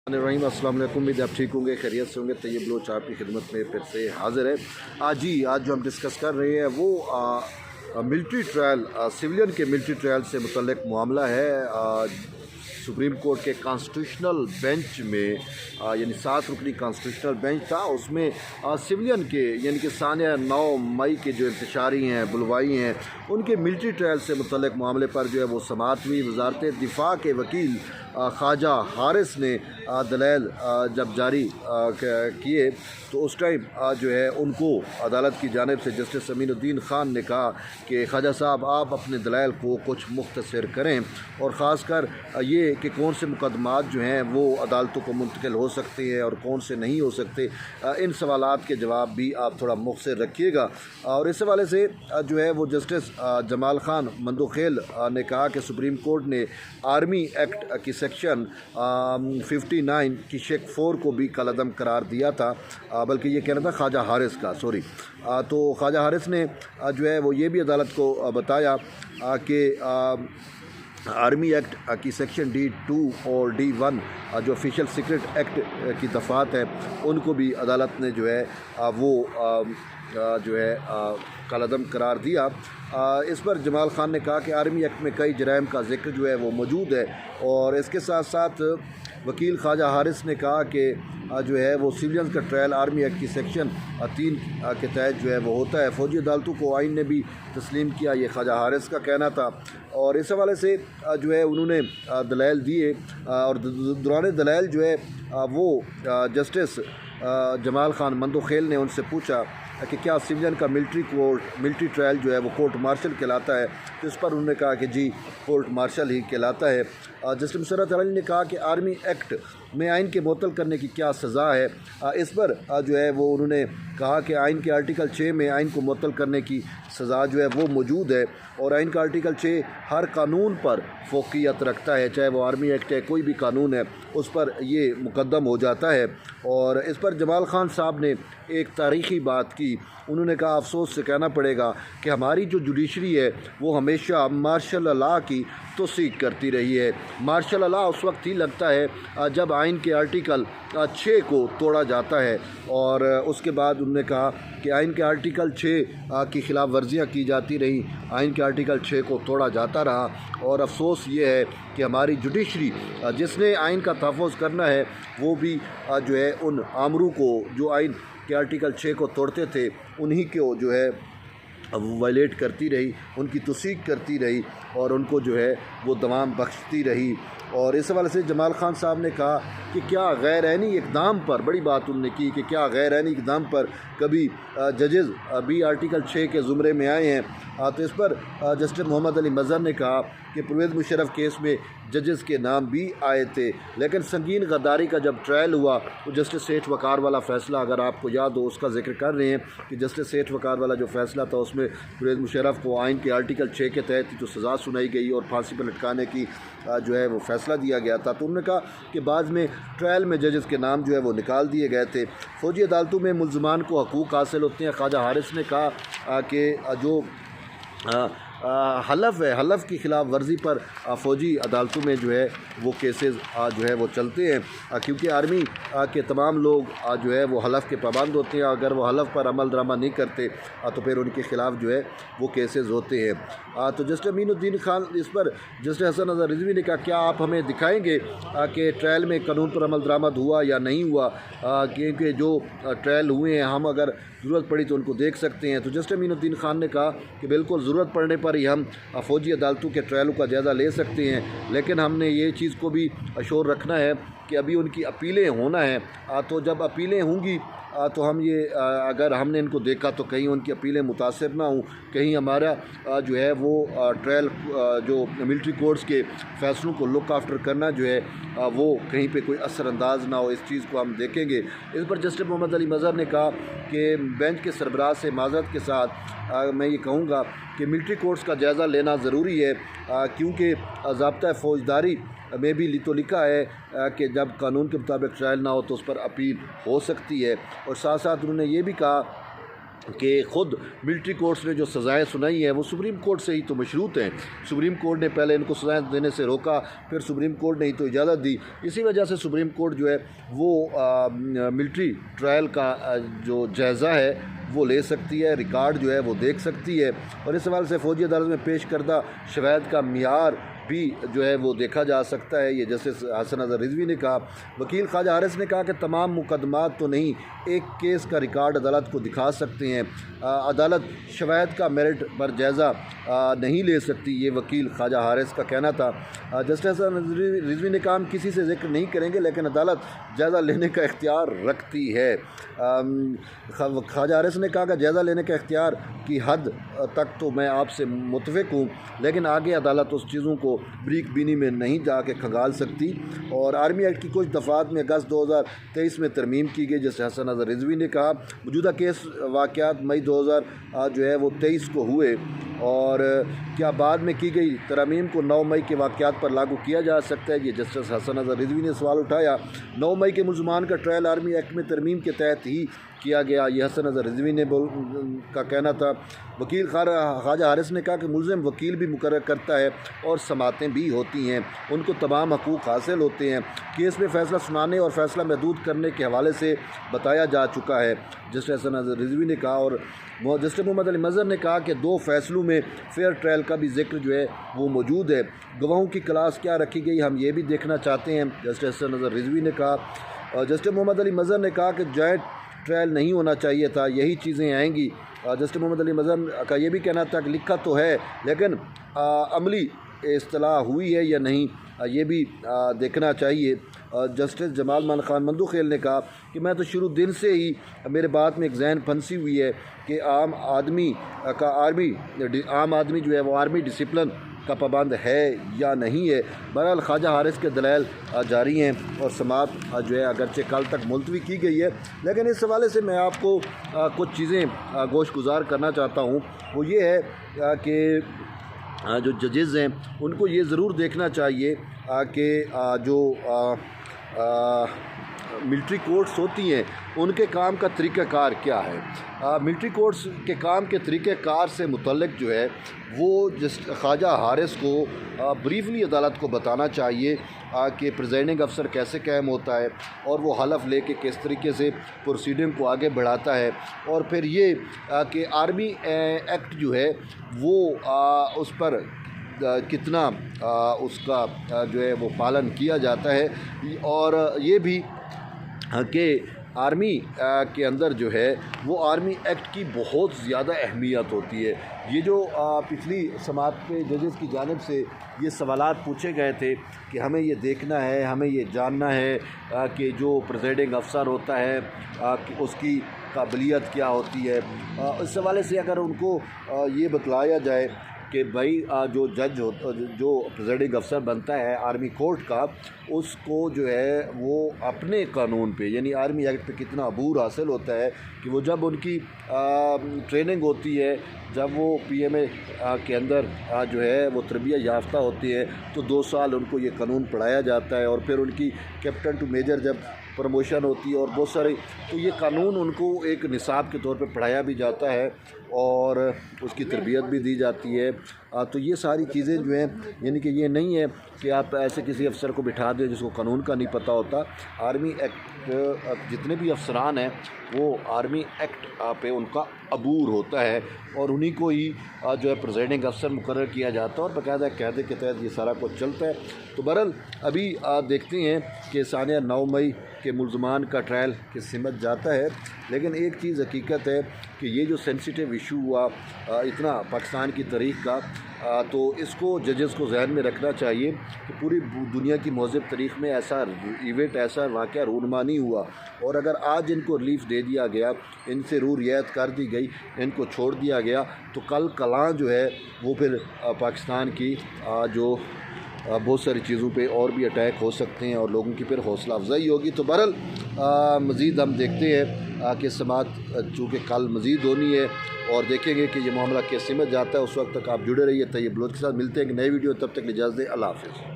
रहीम अस्सलाम वालेकुम। उम्मीद आप ठीक होंगे, खैरियत से होंगे। तैयब बलोच आपकी खिदमत में फिर से हाजिर है। आज जो हम डिस्कस कर रहे हैं वो मिलिट्री ट्रायल, सिविलियन के मिलिट्री ट्रायल से मुतल्लिक मामला है। सुप्रीम कोर्ट के कॉन्स्टिट्यूशनल बेंच में यानी 7 रुकनी कॉन्स्टिट्यूशनल बेंच था, उसमें सिविलियन के यानी कि सानिया 9 मई के जो इंतशारी हैं, बुलवाई हैं, उनके मिलिट्री ट्रायल से मुतल्लिक मामले पर जो है वो समाअत हुई। वजारत दिफा के वकील ख्वाजा हारिस ने दलाइल जब जारी किए तो उस टाइम जो है उनको अदालत की जानिब से जस्टिस अमीनुद्दीन ख़ान ने कहा कि ख्वाजा साहब आप अपने दलाइल को कुछ मुख्तसर करें और ख़ासकर ये कि कौन से मुकदमात जो हैं वो अदालतों को मुंतकिल हो सकते हैं और कौन से नहीं हो सकते। इन सवालात के जवाब भी आप थोड़ा मुख्तसर रखिएगा। और इस हवाले से जो है वो जस्टिस जमाल ख़ान मंदोखेल ने कहा कि सुप्रीम कोर्ट ने आर्मी एक्ट की सेक्शन 59 की शेक 4 को भी कलअदम करार दिया था, बल्कि ये कहना था ख्वाजा हारिस का, सॉरी। तो ख्वाजा हारिस ने जो है वो ये भी अदालत को बताया कि आर्मी एक्ट की सेक्शन D2 और D1 जो ऑफिशियल सीक्रेट एक्ट की दफ़ात है उनको भी अदालत ने जो है वो जो है कलअदम करार दिया। इस पर जमाल ख़ान ने कहा कि आर्मी एक्ट में कई जराइम का जिक्र जो है वो मौजूद है और इसके साथ साथ वकील ख्वाजा हारिस ने कहा कि जो है वो सिविलियंस का ट्रायल आर्मी एक्ट की सेक्शन 3 के तहत जो है वो होता है। फ़ौजी अदालतों को आइन ने भी तस्लीम किया, ये ख्वाजा हारिस का कहना था। और इस हवाले से जो है उन्होंने दलाइल दिए और दौरान दलाइल जो है वो जस्टिस जमाल ख़ान मंदोखेल ने उनसे पूछा कि क्या सिविलियन का मिलिट्री ट्रायल जो है वो कोर्ट मार्शल कहलाता है। तो इस पर उन्होंने कहा कि जी कोर्ट मार्शल ही कहलाता है। जस्टिस मुशर्रत अली ने कहा कि आर्मी एक्ट में आइन के मुअत्तल करने की क्या सज़ा है। इस पर जो है वो उन्होंने कहा कि आइन के आर्टिकल 6 में आइन को मुअत्तल करने की सज़ा जो है वो मौजूद है और आइन का आर्टिकल 6 हर कानून पर फ़ौक़ियत रखता है, चाहे वो आर्मी एक्ट है, कोई भी कानून है, उस पर ये मुकद्दम हो जाता है। और इस पर जमाल ख़ान साहब ने एक तारीख़ी बात की। उन्होंने कहा अफसोस से कहना पड़ेगा कि हमारी जो जुडिशरी है वो हमेशा मार्शल लॉ की तौसीक़ करती रही है। मार्शल लॉ उस वक्त ही लगता है जब आइन के आर्टिकल 6 को तोड़ा जाता है। और उसके बाद उन्होंने कहा कि आइन के आर्टिकल 6 की ख़िलाफ़ वर्जियाँ की जाती रहीं, आइन के आर्टिकल 6 को तोड़ा जाता रहा। और अफसोस ये है कि हमारी जुडिशरी जिसने आइन का तहफ़्फ़ुज़ करना है वो भी जो है उन आमरों को जो आइन के आर्टिकल 6 को तोड़ते थे उन्हीं को जो है वायलेट करती रही, उनकी तौसीक़ करती रही और उनको जो है वो दवाम बख्शती रही। और इस हवाले से जमाल ख़ान साहब ने कहा कि क्या गैर आइनी इक़दाम पर, बड़ी बात उन्होंने की कि क्या गैर आइनी इक़दाम पर कभी जजेज़ भी आर्टिकल 6 के ज़ुमरे में आए हैं। तो इस पर जस्टिस मोहम्मद अली मज़हर ने कहा कि परवेज़ मुशर्रफ केस में जजेस के नाम भी आए थे, लेकिन संगीन गद्दारी का जब ट्रायल हुआ तो जस्टिस सेठ वकार वाला फ़ैसला, अगर आपको याद हो, उसका जिक्र कर रहे हैं कि जस्टिस सेठ वकार वाला जो फ़ैसला था उसमें परवेज़ मुशर्रफ को आइन के आर्टिकल 6 के तहत जो सज़ा सुनाई गई और फांसी पर लटकाने की जो है वो फ़ैसला दिया गया था। तो उन्होंने कहा कि बाद में ट्रायल में जजेस के नाम जो है वो निकाल दिए गए थे। फ़ौजी अदालतों में मुल्ज़मान को हकूक़ हासिल होते हैं। ख्वाजा हारिस ने कहा कि जो हलफ है, हलफ की ख़िलाफ़ वर्जी पर फ़ौजी अदालतों में जो है वो केसेस जो है वो चलते हैं, क्योंकि आर्मी के तमाम लोग जो है वो हलफ के पाबंद होते हैं। अगर वो हलफ पर अमल दरामा नहीं करते तो फिर उनके ख़िलाफ़ जो है वो केसेस होते हैं। तो जस्टिस अमीनुद्दीन ख़ान, इस पर जस्टिस हसन अज़हर रिज़वी ने कहा क्या आप हमें दिखाएँगे कि ट्रायल में कानून पर अमल दरामद हुआ या नहीं हुआ, क्योंकि जो ट्रायल हुए हैं हम अगर ज़रूरत पड़ी तो उनको देख सकते हैं। तो जस्टिस अमीनुद्दीन ख़ान ने कहा कि बिल्कुल ज़रूरत पड़ने पर ही हम फ़ौजी अदालतों के ट्रायलों का जायज़ा ले सकते हैं, लेकिन हमने ये चीज़ को भी अशोर रखना है कि अभी उनकी अपीलें होना है। तो जब अपीलें होंगी तो हम ये अगर हमने इनको देखा तो कहीं उनकी अपीलें मुतासिर ना हों, कहीं हमारा जो है वो ट्रायल जो मिलिट्री कोर्ट्स के फ़ैसलों को लुक आफ्टर करना जो है वो कहीं पे कोई असरअंदाज ना हो, इस चीज़ को हम देखेंगे। इस पर जस्टिस मोहम्मद अली मज़हर ने कहा कि बेंच के सरबराह से माज़रत के साथ मैं ये कहूँगा कि मिलिट्री कोर्ट्स का जायज़ा लेना ज़रूरी है, क्योंकि ज़ाब्ता फ़ौजदारी में भी तो लिखा है कि जब कानून के मुताबिक ट्रायल ना हो तो उस पर अपील हो सकती है। और साथ साथ उन्होंने ये भी कहा कि ख़ुद मिलिट्री कोर्ट्स ने जो सज़ाएँ सुनाई हैं वो सुप्रीम कोर्ट से ही तो मशरूत हैं। सुप्रीम कोर्ट ने पहले इनको सज़ाएँ देने से रोका, फिर सुप्रीम कोर्ट ने ही तो इजाज़त दी। इसी वजह से सुप्रीम कोर्ट जो है वो मिलिट्री ट्रायल का जो जायज़ा है वो ले सकती है, रिकॉर्ड जो है वो देख सकती है। और इस सवाल से फ़ौजी अदालत में पेश करदा शवाहिद का मियार भी जो है वो देखा जा सकता है। ये जस्टिस हसन अज़हर रिजवी ने कहा। वकील ख्वाजा हारिस ने कहा कि तमाम मुकदमात तो नहीं, एक केस का रिकॉर्ड अदालत को दिखा सकते हैं। अदालत शवाहिद का मेरिट पर जायज़ा नहीं ले सकती, ये वकील ख्वाजा हारिस का कहना था। जस्टिस हसन रिजवी ने कहा हम किसी से जिक्र नहीं करेंगे, लेकिन अदालत जायज़ा लेने का इख्तियार रखती है। ख्वाजा हारिस ने कहा कि जायज़ा लेने का इख्तियार की हद तक तो मैं आपसे मुतफ़िक़ हूँ, लेकिन आगे अदालत उस चीज़ों को ब्रीक बीनी में नहीं जाके खंगाल सकती। और आर्मी एक्ट की कुछ दफ़ात में अगस्त 2023 में तरमीम की गई, जैसे हसन अज़हर रिजवी ने कहा। मौजूदा केस वाक़यात मई 2023 को हुए और क्या बाद में की गई तरमीम को 9 मई के वाक़यात पर लागू किया जा सकता है? ये जस्टिस हसन अज़हर रिजवी ने सवाल उठाया। 9 मई के मुलज़मान का ट्रायल आर्मी एक्ट में तरमीम के तहत ही किया गया, ये हसन अज़हर रिजवी ने का कहना था। वकील ख्वाजा हारिस ने कहा कि मुलज़िम वकील भी मुकर्रर करता है और समातें भी होती हैं, उनको तमाम हकूक़ हासिल होते हैं। केस में फ़ैसला सुनाने और फ़ैसला महदूद करने के हवाले से बताया जा चुका है, जस्टिस हसन अज़हर रिजवी ने कहा। और जस्टिस मोहम्मद अली मज़हर ने कहा कि 2 फ़ैसलों में फ़ेयर ट्रायल का भी जिक्र जो है वो मौजूद है। गवाहों की क्लास क्या रखी गई, हम ये भी देखना चाहते हैं, जस्टिस हसन अज़हर रिजवी ने कहा। और जस्टिस मोहम्मद अली मज़हर ने कहा कि जॉइंट ट्रायल नहीं होना चाहिए था, यही चीज़ें आएंगी। जस्टिस मोहम्मद अली मज़हर का ये भी कहना था कि लिखा तो है, लेकिन अमली इस्तलाह हुई है या नहीं, ये भी देखना चाहिए। जस्टिस जमाल मान खान मंदूखेल ने कहा कि मैं तो शुरू दिन से ही मेरे बात में एक जहन फंसी हुई है कि आम आदमी जो है वो आर्मी डिसिप्लिन का पाबंद है या नहीं है। बहरहाल ख्वाजा हारिस के दलाइल जारी हैं और समात जो है अगरचे कल तक मुलतवी की गई है, लेकिन इस हवाले से मैं आपको कुछ चीज़ें गोश गुजार करना चाहता हूँ। वो ये है कि जो जजेज़ हैं उनको ये ज़रूर देखना चाहिए कि जो मिलिट्री कोर्ट्स होती हैं उनके काम का तरीक़ाकार क्या है। मिलिट्री कोर्ट्स के काम के तरीक़ाकार से मुतल्लिक़ जो है वो जिस ख्वाजा हारिस को ब्रीफली अदालत को बताना चाहिए कि प्रेसिडिंग अफसर कैसे कायम होता है और वो हलफ लेके किस तरीके से प्रोसीडिंग को आगे बढ़ाता है। और फिर ये कि आर्मी एक्ट जो है वो उस पर कितना उसका जो है वो पालन किया जाता है। और ये भी कि आर्मी के अंदर जो है वो आर्मी एक्ट की बहुत ज़्यादा अहमियत होती है। ये जो पिछली समात के जजेस की जानिब से ये सवालात पूछे गए थे कि हमें ये देखना है, हमें ये जानना है कि जो प्रेसिडिंग अफसर होता है कि उसकी काबिलियत क्या होती है। इस हवाले से अगर उनको ये बतलाया जाए कि भाई जो जज हो, जो प्रेसिडिंग अफसर बनता है आर्मी कोर्ट का, उसको जो है वो अपने कानून पे यानी आर्मी एक्ट पे कितना अबूर हासिल होता है कि वो जब उनकी ट्रेनिंग होती है, जब वो पीएमए के अंदर जो है वो तरबियत याफ्ता होती है तो 2 साल उनको ये कानून पढ़ाया जाता है। और फिर उनकी कैप्टन टू मेजर जब प्रमोशन होती है और बहुत सारे, तो ये कानून उनको एक निसाब के तौर पे पढ़ाया भी जाता है और उसकी तरबियत भी दी जाती है। तो ये सारी चीज़ें जो हैं, यानी कि ये नहीं है कि आप ऐसे किसी अफसर को बिठा दें जिसको कानून का नहीं पता होता। आर्मी एक्ट जितने भी अफसरान हैं वो आर्मी एक्ट पे उनका अबूर होता है और उन्हीं को ही जो है प्रेसिडिंग अफसर मुकर्रर किया जाता है और बाकायदा कायदे के तहत ये सारा कुछ चलता है। तो बहरहाल अभी देखते हैं कि सानिया 9 मई के मुलज़मान का ट्रायल किस सिमत जाता है। लेकिन एक चीज़ हकीकत है कि ये जो सेंसिटिव इशू हुआ इतना पाकिस्तान की तारीख़ का, तो इसको जजेस को जहन में रखना चाहिए कि पूरी दुनिया की महज़ब तारीख़ में ऐसा इवेंट, ऐसा वाक़या रूनमा नहीं हुआ। और अगर आज इनको रिलीफ दे दिया गया, इनसे रू रियायत कर दी गई, इनको छोड़ दिया गया, तो कल कलां जो है वो फिर पाकिस्तान की जो बहुत सारी चीज़ों पे और भी अटैक हो सकते हैं और लोगों की फिर हौसला अफजाई होगी। तो बहरहाल मज़ीद हम देखते हैं कि समात चूँकि कल मज़ीद होनी है और देखेंगे कि ये मामला किस सिमत जाता है। उस वक्त तक आप जुड़े रहिए। तैयब बलोच के साथ मिलते हैं एक नई वीडियो, तब तक इजाज़त दें। अल्लाह हाफ़िज़।